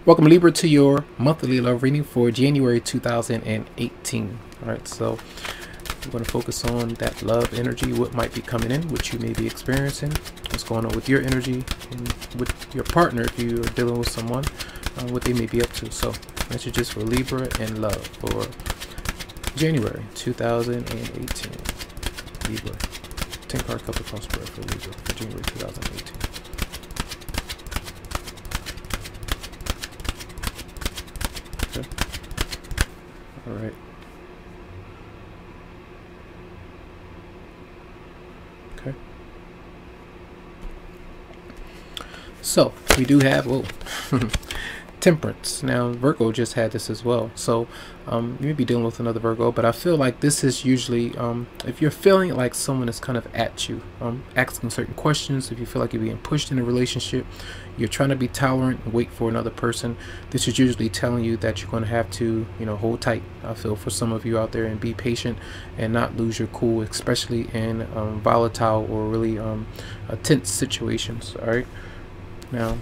Welcome, Libra, to your monthly love reading for January 2018. All right, so we're going to focus on that love energy, what might be coming in, what you may be experiencing, what's going on with your energy, and with your partner if you are dealing with someone, what they may be up to. So messages for Libra and love for January 2018. Libra. 10-card couple cross spread for Libra for January 2018. Okay. All right. Okay. So we do have Temperance. Now Virgo just had this as well, so you may be dealing with another Virgo, but I feel like this is usually if you're feeling like someone is kind of at you, asking certain questions, if you feel like you're being pushed in a relationship, you're trying to be tolerant and wait for another person, this is usually telling you that you're going to have to, hold tight, I feel, for some of you out there, and be patient and not lose your cool, especially in volatile or really tense situations. All right, now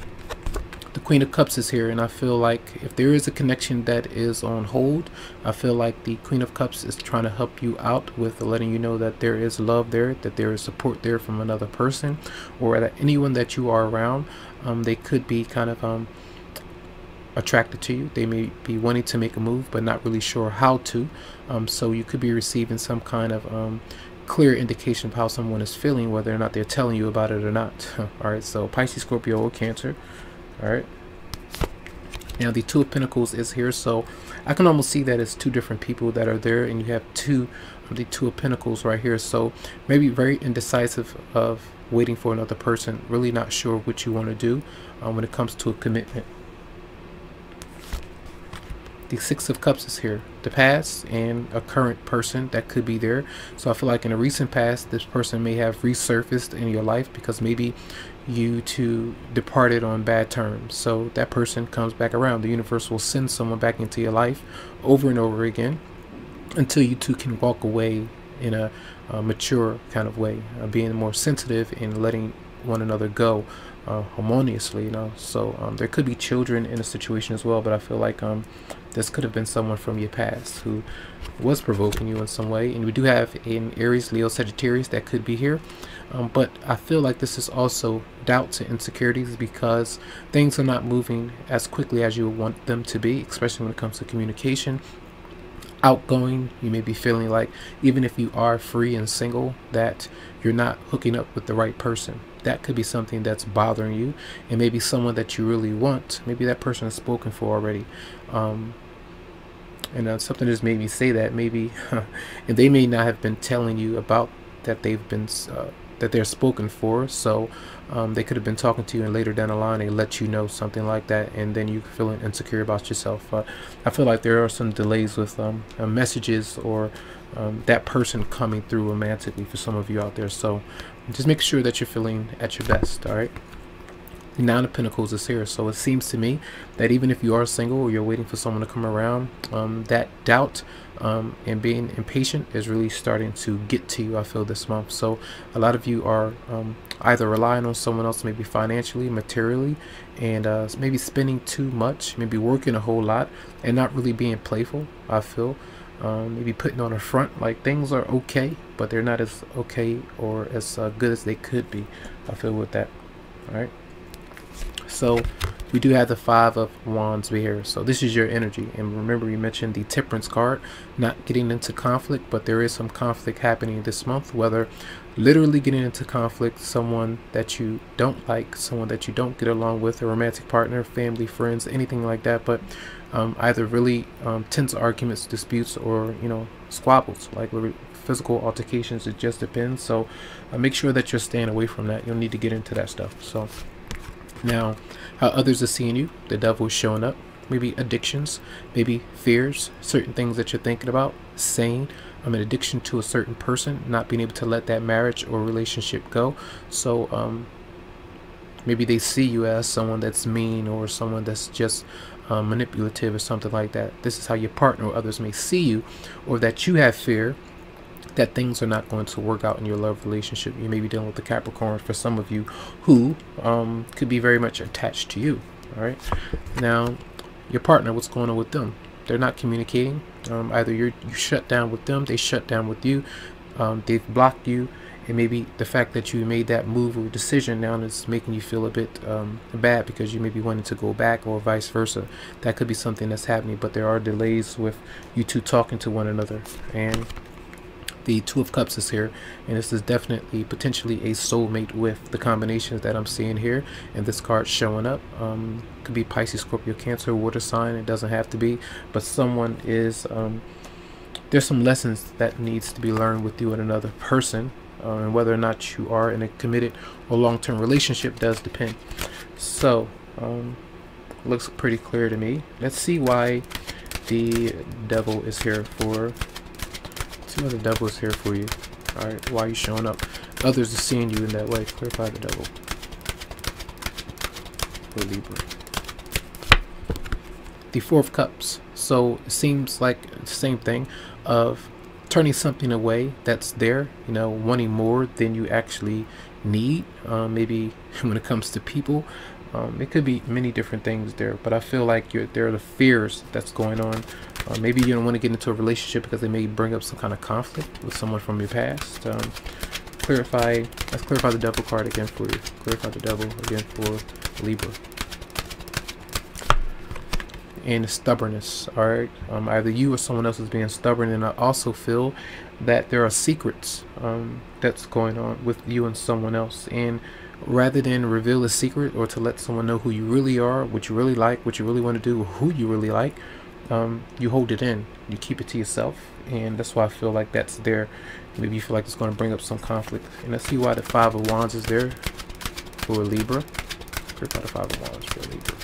the Queen of Cups is here, and I feel like if there is a connection that is on hold, I feel like the Queen of Cups is trying to help you out with letting you know that there is love there, that there is support there from another person, or that anyone that you are around, they could be kind of attracted to you. They may be wanting to make a move but not really sure how to, so you could be receiving some kind of clear indication of how someone is feeling, whether or not they're telling you about it or not. All right, so Pisces, Scorpio, or Cancer. All right, now the Two of Pentacles is here, so I can almost see that it's two different people that are there, and you have the Two of Pentacles right here, so maybe very indecisive of waiting for another person, really not sure what you want to do when it comes to a commitment. The Six of Cups is here, the past and a current person that could be there. So I feel like in a recent past, this person may have resurfaced in your life because maybe you two departed on bad terms. So that person comes back around. The universe will send someone back into your life over and over again until you two can walk away in a mature kind of way, being more sensitive and letting one another go harmoniously, so there could be children in a situation as well, but I feel like this could have been someone from your past who was provoking you in some way. And we do have an Aries, Leo, Sagittarius that could be here, but I feel like this is also doubts and insecurities because things are not moving as quickly as you would want them to be, especially when it comes to communication. Outgoing, you may be feeling like even if you are free and single, that you're not hooking up with the right person. That could be something that's bothering you, and maybe someone that you really want, maybe that person is spoken for already, and something just made me say that maybe and they may not have been telling you about that they've been that they're spoken for, so they could have been talking to you, and later down the line they let you know something like that, and then you feeling insecure about yourself. I feel like there are some delays with messages or that person coming through romantically for some of you out there, so just make sure that you're feeling at your best. All right, the Nine of Pentacles is here, so it seems to me that even if you are single or you're waiting for someone to come around, that doubt and being impatient is really starting to get to you, I feel, this month. So a lot of you are either relying on someone else, maybe financially, materially, and maybe spending too much, maybe working a whole lot and not really being playful, I feel. Maybe putting on a front like things are okay, but they're not as okay or as good as they could be, I feel, with that. All right, so we do have the Five of Wands here, so this is your energy. And remember, we mentioned the Temperance card, not getting into conflict, but there is some conflict happening this month, whether literally getting into conflict, someone that you don't like, someone that you don't get along with, a romantic partner, family, friends, anything like that, but either really tense arguments, disputes, or squabbles, like physical altercations. It just depends. So make sure that you're staying away from that. You'll need to get into that stuff. So now, how others are seeing you, the devil is showing up. Maybe addictions, maybe fears, certain things that you're thinking about saying. An addiction to a certain person, not being able to let that marriage or relationship go. So maybe they see you as someone that's mean or someone that's just manipulative or something like that. This is how your partner or others may see you, or that you have fear that things are not going to work out in your love relationship. You may be dealing with the Capricorn for some of you who could be very much attached to you. All right, now your partner, what's going on with them? They're not communicating. Either you shut down with them, they shut down with you, they've blocked you, and maybe the fact that you made that move or decision now is making you feel a bit bad because you may be wanting to go back, or vice versa. That could be something that's happening, but there are delays with you two talking to one another. And the Two of Cups is here, and this is definitely potentially a soulmate with the combinations that I'm seeing here, and this card showing up. Could be Pisces, Scorpio, Cancer, water sign. It doesn't have to be, but someone is there's some lessons that needs to be learned with you and another person, and whether or not you are in a committed or long-term relationship does depend. So looks pretty clear to me. Let's see why the Devil is here for. See why the Devil is here for you. All right, why are you showing up? Others are seeing you in that way. Clarify the Devil for Libra. The Four of Cups. So it seems like the same thing of turning something away that's there, you know, wanting more than you actually need. Maybe when it comes to people, it could be many different things there, but I feel like there are the fears that's going on. Maybe you don't want to get into a relationship because they may bring up some kind of conflict with someone from your past. Let's clarify the Devil card again for you. Clarify the Devil again for Libra. And stubbornness. All right, either you or someone else is being stubborn, and I also feel that there are secrets that's going on with you and someone else, and rather than reveal a secret or to let someone know who you really are, what you really like, what you really want to do, who you really like, you hold it in, you keep it to yourself, and that's why I feel like that's there. Maybe you feel like it's going to bring up some conflict, and let's see why the Five of Wands is there for Libra. Clarify the Five of Wands for Libra.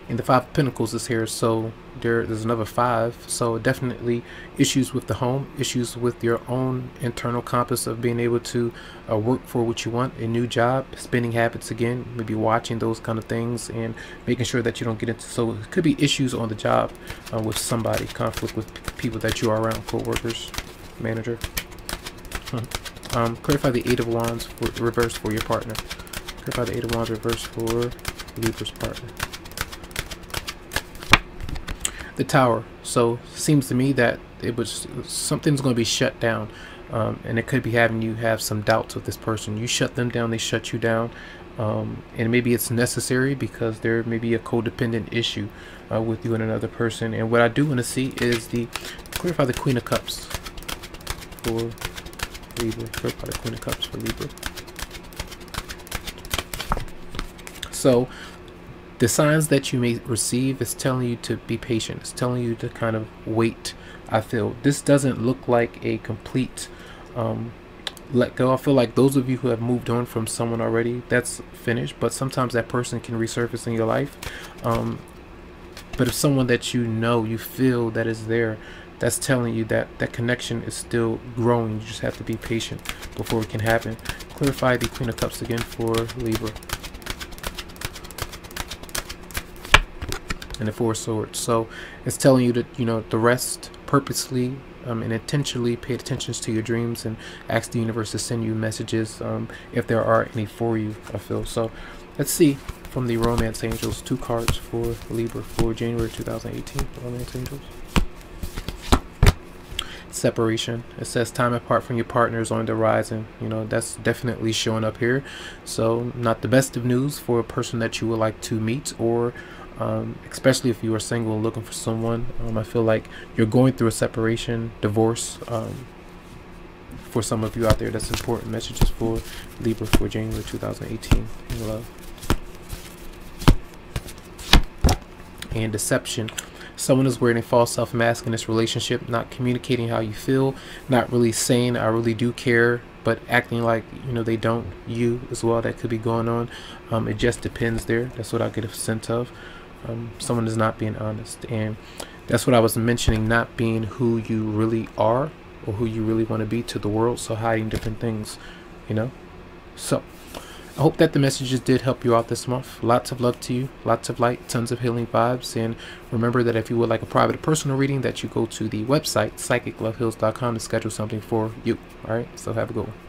And the Five of Pentacles is here, so there's another five. So definitely issues with the home, issues with your own internal compass of being able to work for what you want, a new job, spending habits again, maybe watching those kind of things and making sure that you don't get into, so it could be issues on the job with somebody, conflict with people that you are around, co-workers, manager. Clarify the Eight of Wands for reverse for your partner. Clarify the Eight of Wands reverse for Libra's partner. The Tower. So seems to me that it was something's going to be shut down, and it could be having you have some doubts with this person. You shut them down, they shut you down, and maybe it's necessary because there may be a codependent issue with you and another person. And what I do want to see is the clarify the Queen of Cups for Libra. Clarify the Queen of Cups for Libra. So the signs that you may receive is telling you to be patient. It's telling you to kind of wait. I feel this doesn't look like a complete let go. I feel like those of you who have moved on from someone already, that's finished, but sometimes that person can resurface in your life. But if someone that you know, you feel that is there, that's telling you that that connection is still growing. You just have to be patient before it can happen. Clarify the Queen of Cups again for Libra. And the Four of Swords. So it's telling you that, you know, the rest purposely and intentionally pay attention to your dreams and ask the universe to send you messages if there are any for you, I feel. So let's see from the Romance Angels, 2 cards for Libra for January 2018. Romance Angels. Separation. It says time apart from your partner is on the horizon. You know, that's definitely showing up here. So not the best of news for a person that you would like to meet, or especially if you are single and looking for someone. I feel like you're going through a separation, divorce. For some of you out there, that's important. Messages for Libra for January 2018 in love. And deception. Someone is wearing a false self-mask in this relationship, not communicating how you feel, not really saying I really do care, but acting like, you know, they don't. You as well, that could be going on. It just depends there. That's what I get a sense of. Someone is not being honest, and that's what I was mentioning, not being who you really are or who you really want to be to the world, so hiding different things, you know. So I hope that the messages did help you out this month. Lots of love to you, lots of light, tons of healing vibes, and remember that if you would like a private personal reading, that you go to the website psychicloveheals.com to schedule something for you. All right, so have a good one.